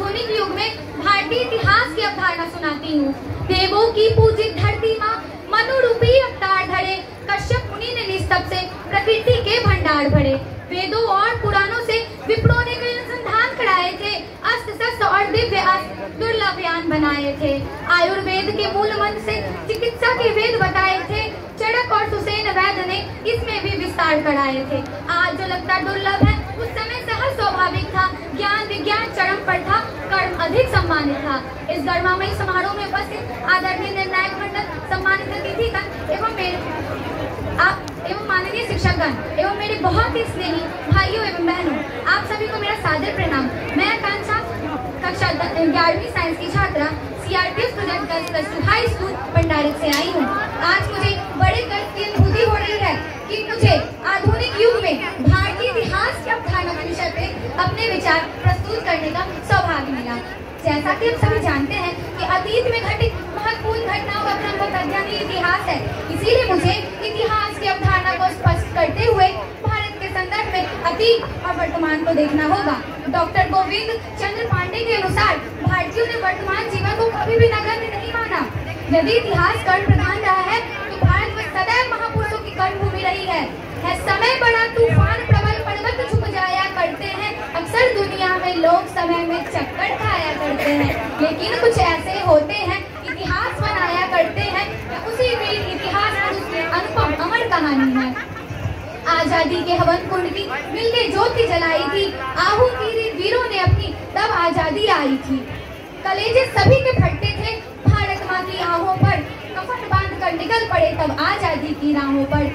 आधुनिक युग में भारतीय इतिहास की अवधारणा सुनाती हूँ। देवों की पूजित धरती माँ मनु रूपी अवतार धरे, कश्यप मुनि ने निस्तब से प्रकृति के भंडार भरे। वेदों और पुराणों से विप्रों ने कई अनुसंधान कराए थे, अस्त्र शस्त्र और दिव्य अस्त्र दुर्लभ यान बनाए थे। आयुर्वेद के मूल मंत्र से चिकित्सा के वेद बताए थे, चरक और सुसेन वैद्य ने इसमें भी विस्तार कराए थे। आज जो लगता दुर्लभ है उस समय सहज स्वाभाविक था। ज्ञान विज्ञान चरम पर था, कर्म अधिक सम्मानित था। इस गरिमामयी समारोह में उपस्थित आदरणीय निर्णायक मंडल, सम्मानित अतिथिगण एवं माननीय शिक्षकगण एवं मेरे बहुत ही स्नेही भाइयों एवं बहनों, आप सभी को मेरा सादर प्रणाम। मैं आकांक्षा कक्षा 11वीं साइंस की छात्रा CRPF project girls plus 2 high school भंडारिक से आई हूँ। आज मुझे बड़े गर्व की अनुभूति हो रही है कि मुझे आधुनिक युग में भारतीय इतिहास की अवधारणा के विषय पे अपने विचार प्रस्तुत करने का सौभाग्य मिला। जैसा कि हम सभी जानते हैं कि अतीत में घटित महत्वपूर्ण घटनाओं का क्रम अध्ययन इतिहास है, इसीलिए मुझे इतिहास की अवधारणा को स्पष्ट करते हुए भारत के संदर्भ में अतीत और वर्तमान को देखना होगा। डॉक्टर गोविंद चंद्र पांडे के अनुसार भारतीयों ने वर्तमान जीवन को कभी भी नगण्य नहीं माना। यदि इतिहास कर्म प्रधान रहा है तो भारत में सदैव महापुरुषों की कर्मभूमि रही है। समय बड़ा तूफान प्रबल पर्वत झुक जाया करते हैं, अक्सर दुनिया में लोग समय में चक्कर खाया करते हैं, लेकिन कुछ ऐसे होते हैं इतिहास बनाया करते हैं। उसी वीर इतिहास पुरुष की अनुपम अमर कहानी है। आजादी के हवन कुंड की मिलके ज्योति जलाई थी, आहू की वीरों ने अपनी तब आजादी आई थी। कलेजे सभी के फटते थे भारत माँ की आहों पर, कफन बांध कर निकल पड़े तब आजादी की राहों पर।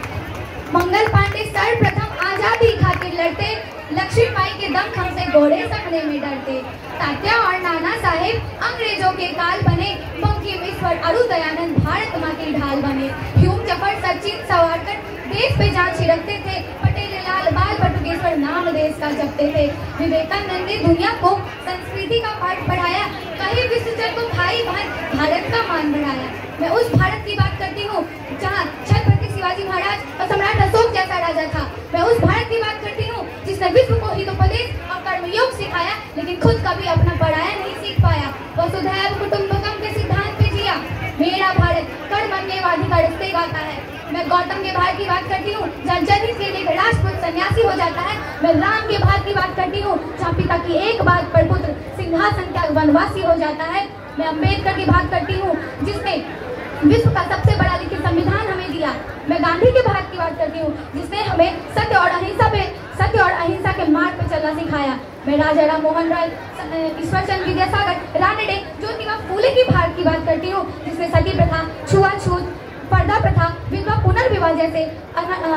मंगल पांडे सर्वप्रथम आजादी खातिर लड़ते, लक्ष्मी बाई के दम हमसे घोड़े सपने में डरते। तात्या और नाना साहेब अंग्रेजों के काल बने, बंकिमचंद्र अरु दयानंद भारत माँ के ढाल बने। ह्यूम जफर सचिन सावरकर देश पे जान छिड़कते थे, पटेल लाल बाल बटुकेश्वर नाम देश का जपते थे। विवेकानंद ने दुनिया को संस्कृति का पाठ पढ़ाया, कहे विश्वजन को भाई बहन भारत का मान बढ़ाया। मैं उस भारत की बात करती हूँ जहाँ छत्रपति शिवाजी महाराज और सम्राट अशोक जैसा राजा था। मैं उस भारत की बात करती हूँ जिसने विश्व को हितोपदेश और कर्मयोग सिखाया, लेकिन खुद कभी अपना पढ़ाया नहीं सीख पाया। वसुधैव कुटुंबकम के सिद्धांत पे जिया। मेरा भारत कर्मण्येवाधिकार से गाता है। मैं गौतम के भारत की बात करती हूँ जहाँ जनहित के लिए राष्ट्रपति सन्यासी हो जाता है। मैं राम के भारत की बात करती हूँ जहाँ पिता की एक बात पर पुत्र सिंहासन का वनवासी हो जाता है। मैं अम्बेडकर की बात करती हूँ जिसने विश्व का सबसे बड़ा लिखित संविधान हमें दिया। मैं गांधी के भारत की बात करती हूँ जिसने हमें सत्य और अहिंसा के मार्ग पर चलना सिखाया। मैं राजा राम मोहन राय, ईश्वरचंद्र विद्यासागर, रानडे, ज्योतिबा फूले की भारत की बात करती हूँ जिसने सती प्रथा, छुआछूत, पर्दा प्रथा, विधवा पुनर्विवाह जैसे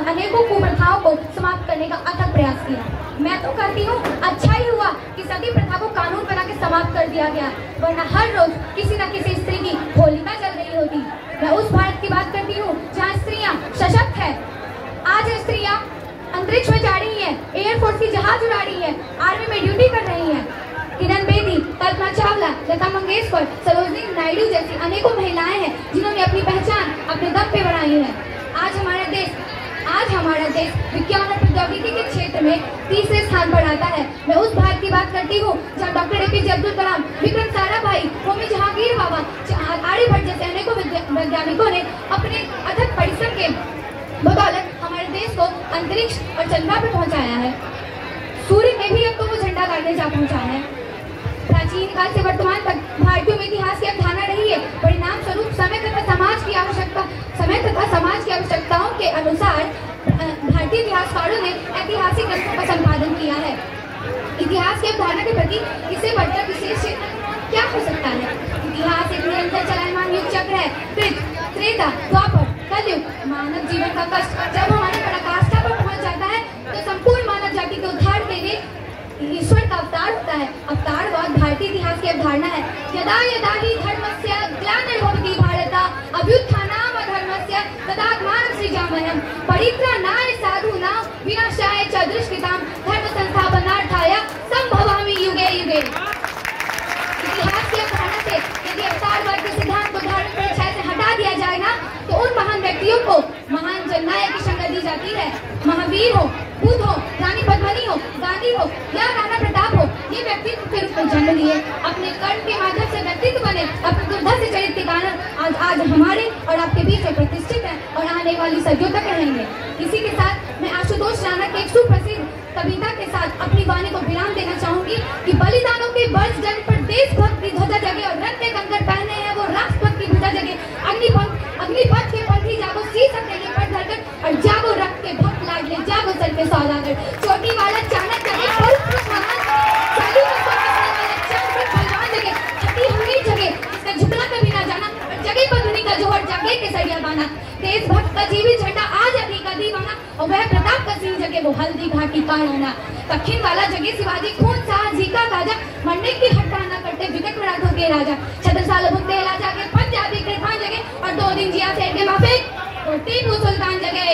अनेकों कुप्रथाओं को समाप्त करने का अथक प्रयास किया। मैं तो कहती हूँ अच्छा ही हुआ कि सती प्रथा को कानून बना के समाप्त कर दिया गया, वरना हर रोज किसी न किसी स्त्री की होलिका चल रही होती। मैं उस भारत की बात करती हूँ जहाँ स्त्रियाँ सशक्त है। आज स्त्रियाँ अंतरिक्ष में जा रही है, एयरफोर्स की जहाज उड़ा रही है, आर्मी में ड्यूटी कर रही है। किरण बेदी, कल्पना चावला, लता मंगेशकर, सरोजिनी नायडू जैसी अनेकों महिलाएं हैं जिन्होंने अपनी पहचान अपने दम पे बनाई है। आज हमारा देश विज्ञान और प्रौद्योगिकी के क्षेत्र में तीसरे स्थान पर आता है। मैं उस भारत की बात करती हूँ जहाँ डॉक्टर APJ अब्दुल कलाम, विक्रम साराभाई, होमी जहांगीर बाबा, आर्यभट्ट जैसे अनेकों वैज्ञानिकों ने अपने अथक परिश्रम के बदौलत हमारे देश को अंतरिक्ष और चंद्रमा पर पहुँचाया है। सूर्य में भी अब तो वो झंडा गाड़ने जा पहुँचा है। प्राचीन काल से वर्तमान तक भारतीयों में इतिहास की अवधारणा रही है। परिणाम स्वरूप समय तथा समाज की आवश्यकताओं के अनुसार भारतीय इतिहासकारों ने ऐतिहासिक ग्रंथों का संपादन किया है। इतिहास की अवधारणा के प्रति इससे बढ़कर विशेष क्या हो सकता है? इतिहास एक निरंतर चलायमान युग चक्र है। त्रेता, द्वापर, कलयुग, मानव जीवन का कष्ट जब हमारी पराकाष्ठा पर पहुंच जाता है तो संपूर्ण मानव जाति के उद्धार के लिए ईश्वर का अवतार होता है। अवतारवाद भारतीय इतिहास की अवधारणा है। यदा यदा हि धर्मस्य ग्लानिर्भवति भारत अभ्युत्थानम् अधर्मस्य तदात्मानं सृजाम्यहम् परित्राणाय साधूनां विनाशाय च दुष्कृतां धर्म संस्थापनार्थाय संभवामि युगे युगे। इतिहास की अवधारणा से यदि अवतारवाद के सिद्धांत को धार्मिक परिचय से हटा दिया जाए ना तो उन महान व्यक्तियों को महान जननायक की संज्ञा दी जाती है। महावीर हो, बुद्ध हो, रानी पद्मिनी हो, गांधी हो या राणा प्रताप हो, ये व्यक्तित्व के रूप में जन्म लिए, अपने कर्म के माध्यम से व्यक्तित्व बने, अपने दुर्धा से चरित्र के कारण आज हमारे और आपके बीच में प्रतिष्ठित है और आने वाली सदियों तक रहेंगे। इसी के साथ मैं आशुतोष राणा के एक सुप्रसिद्ध कविता के साथ अपनी वाणी को विराम देना चाहूंगी कि बलिदानों के बर्ज जन पर देशभक्त की ध्वजा जगे और रक्त के कंकड़ पहने हैं वो राष्ट्रपति की भुजा जगे। अग्निपथ के पंथी जागो, शीश हथेली पर धरकर और जागो रक्त के भक्त लाडले, जागो सर के सौदागर। चोटी वाला चाणक्य जगे, पुरुष महान चालू में वाला चाणक्य बलवान जगे, हटी हुई जगे इसका झुकना कभी ना जाना, और जगे पगड़ी का जोहर जागे केसरिया बाना। देशभक्त का जीवित झंडा आज अभी का दीवाना और वह प्रताप का सिंह जगे वो हल्दी घाटी का राना। दक्षिण वाला जगे शिवाजी खून साह जीका गाजा, मरने की हट्टा न करते विकट मराठों के राजा। छत्रसाल बुंदेला जागे, पंजाबी कृपान जगे और 2 दिन जिया सेठ के माफे और टीपू सुल्तान जगे।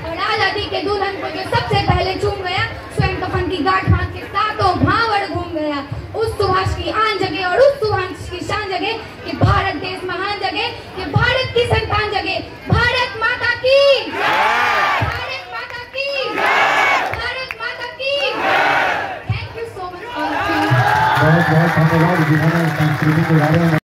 और आजादी के दुल्हन को जो सबसे पहले चूम गया, स्वयं कफन की गांठ बांध के सातों भावड़ घूम गया। उस सुभाष की आन जगे और उस सुभाष की शान जगे कि भारत देश महान जगे, कि भारत की संतान जगे। भारत माता की, भारत माता की, भारत माता की। Thank you so much. बहुत बहुत धन्यवाद जिन्होंने संस्कृति के बारे में